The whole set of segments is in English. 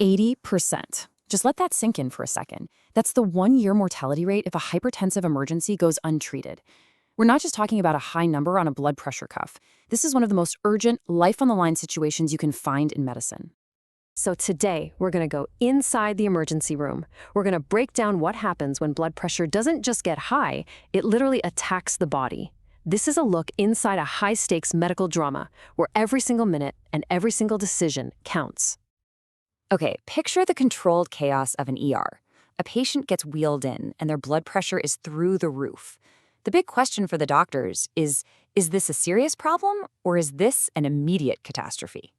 80%. Just let that sink in for a second. That's the 1-year mortality rate if a hypertensive emergency goes untreated. We're not just talking about a high number on a blood pressure cuff. This is one of the most urgent, life-on-the-line situations you can find in medicine. So today, we're going to go inside the emergency room. We're going to break down what happens when blood pressure doesn't just get high, it literally attacks the body. This is a look inside a high-stakes medical drama where every single minute and every single decision counts. Okay, picture the controlled chaos of an ER. A patient gets wheeled in, and their blood pressure is through the roof. The big question for the doctors is this a serious problem, or is this an immediate catastrophe?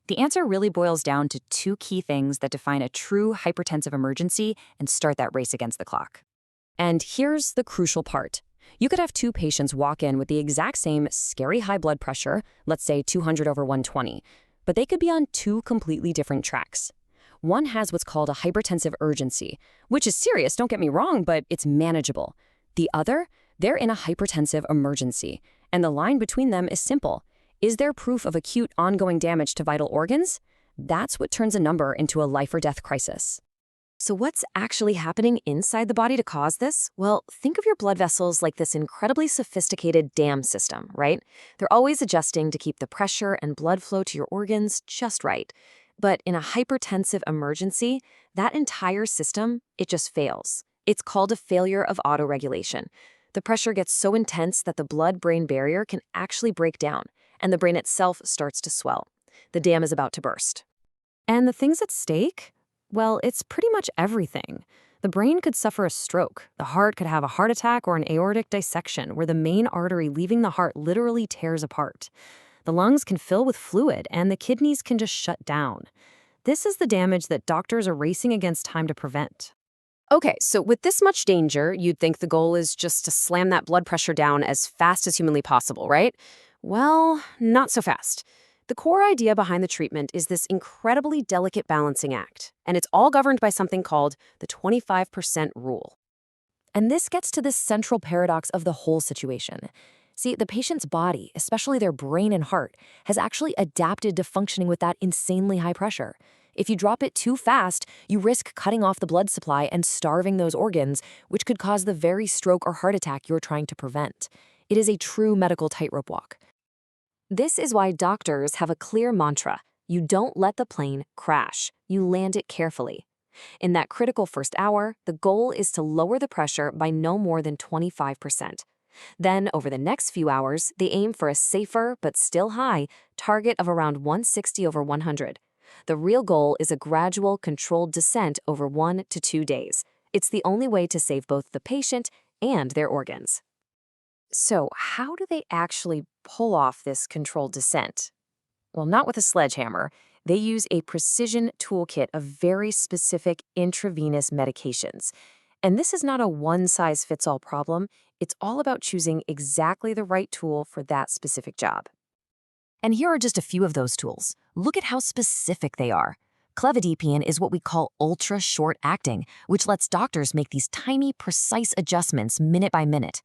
The answer really boils down to two key things that define a true hypertensive emergency and start that race against the clock. And here's the crucial part. You could have two patients walk in with the exact same scary high blood pressure, let's say 200 over 120, but they could be on two completely different tracks. One has what's called a hypertensive urgency, which is serious, don't get me wrong, but it's manageable. The other, they're in a hypertensive emergency, and the line between them is simple. Is there proof of acute ongoing damage to vital organs? That's what turns a number into a life or death crisis. So what's actually happening inside the body to cause this? Well, think of your blood vessels like this incredibly sophisticated dam system, right? They're always adjusting to keep the pressure and blood flow to your organs just right. But in a hypertensive emergency, that entire system, it just fails. It's called a failure of autoregulation. The pressure gets so intense that the blood-brain barrier can actually break down, and the brain itself starts to swell. The dam is about to burst. And the things at stake? Well, it's pretty much everything. The brain could suffer a stroke. The heart could have a heart attack or an aortic dissection, where the main artery leaving the heart literally tears apart. The lungs can fill with fluid, and the kidneys can just shut down. This is the damage that doctors are racing against time to prevent. Okay, so with this much danger, you'd think the goal is just to slam that blood pressure down as fast as humanly possible, right? Well, not so fast. The core idea behind the treatment is this incredibly delicate balancing act, and it's all governed by something called the 25% rule. And this gets to this central paradox of the whole situation. See, the patient's body, especially their brain and heart, has actually adapted to functioning with that insanely high pressure. If you drop it too fast, you risk cutting off the blood supply and starving those organs, which could cause the very stroke or heart attack you're trying to prevent. It is a true medical tightrope walk. This is why doctors have a clear mantra. You don't let the plane crash. You land it carefully. In that critical first hour, the goal is to lower the pressure by no more than 25%. Then, over the next few hours, they aim for a safer, but still high, target of around 160 over 100. The real goal is a gradual, controlled descent over 1 to 2 days. It's the only way to save both the patient and their organs. So, how do they actually pull off this controlled descent? Well, not with a sledgehammer. They use a precision toolkit of very specific intravenous medications. And this is not a one-size-fits-all problem. It's all about choosing exactly the right tool for that specific job. And here are just a few of those tools. Look at how specific they are. Clevidipine is what we call ultra-short-acting, which lets doctors make these tiny, precise adjustments minute by minute.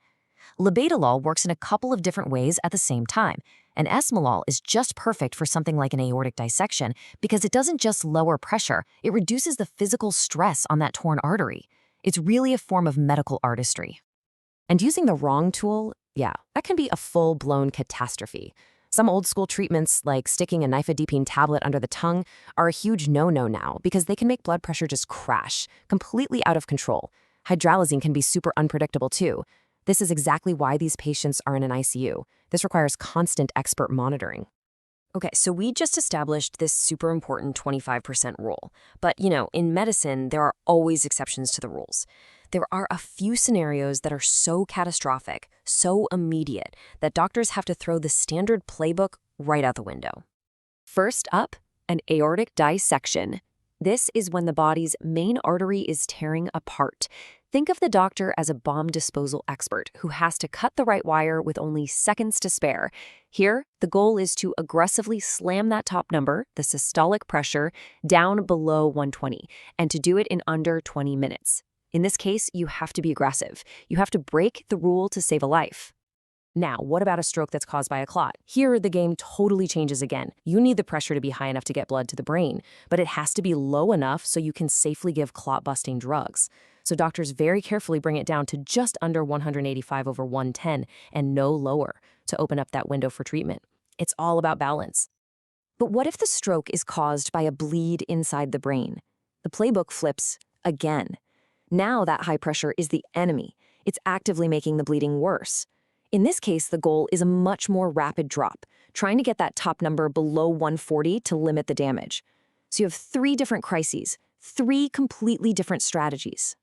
Labetalol works in a couple of different ways at the same time, and esmolol is just perfect for something like an aortic dissection because it doesn't just lower pressure, it reduces the physical stress on that torn artery. It's really a form of medical artistry. And using the wrong tool, that can be a full-blown catastrophe. Some old-school treatments, like sticking a nifedipine tablet under the tongue, are a huge no-no now because they can make blood pressure just crash, completely out of control. Hydralazine can be super unpredictable too. This is exactly why these patients are in an ICU. This requires constant expert monitoring. Okay, so we just established this super important 25% rule. But, in medicine, there are always exceptions to the rules. There are a few scenarios that are so catastrophic, so immediate, that doctors have to throw the standard playbook right out the window. First up, an aortic dissection. This is when the body's main artery is tearing apart. Think of the doctor as a bomb disposal expert who has to cut the right wire with only seconds to spare. Here, the goal is to aggressively slam that top number, the systolic pressure, down below 120, and to do it in under 20 minutes. In this case, you have to be aggressive. You have to break the rule to save a life. Now, what about a stroke that's caused by a clot? Here, the game totally changes again. You need the pressure to be high enough to get blood to the brain, but it has to be low enough so you can safely give clot-busting drugs. So doctors very carefully bring it down to just under 185/110 and no lower to open up that window for treatment. It's all about balance. But what if the stroke is caused by a bleed inside the brain? The playbook flips again. Now that high pressure is the enemy. It's actively making the bleeding worse. In this case, the goal is a much more rapid drop, trying to get that top number below 140 to limit the damage. So you have 3 different crises, 3 completely different strategies.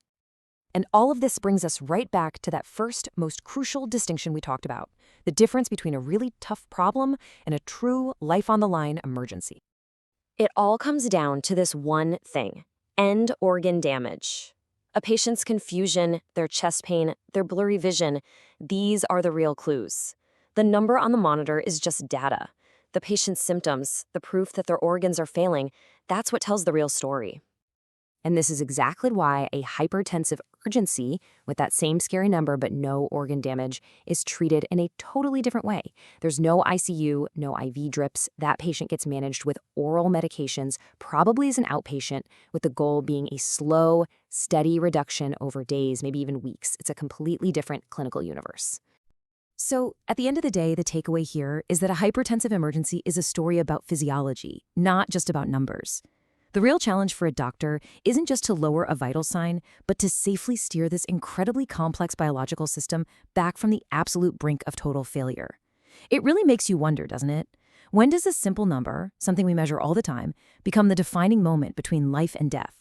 And all of this brings us right back to that first, most crucial distinction we talked about, the difference between a really tough problem and a true life-on-the-line emergency. It all comes down to this one thing: end organ damage. A patient's confusion, their chest pain, their blurry vision, these are the real clues. The number on the monitor is just data. The patient's symptoms, the proof that their organs are failing, that's what tells the real story. And this is exactly why a hypertensive urgency, with that same scary number but no organ damage, is treated in a totally different way. There's no ICU, no IV drips. That patient gets managed with oral medications, probably as an outpatient, with the goal being a slow, steady reduction over days, maybe even weeks. It's a completely different clinical universe. So, at the end of the day, the takeaway here is that a hypertensive emergency is a story about physiology, not just about numbers. The real challenge for a doctor isn't just to lower a vital sign, but to safely steer this incredibly complex biological system back from the absolute brink of total failure. It really makes you wonder, doesn't it? When does a simple number, something we measure all the time, become the defining moment between life and death?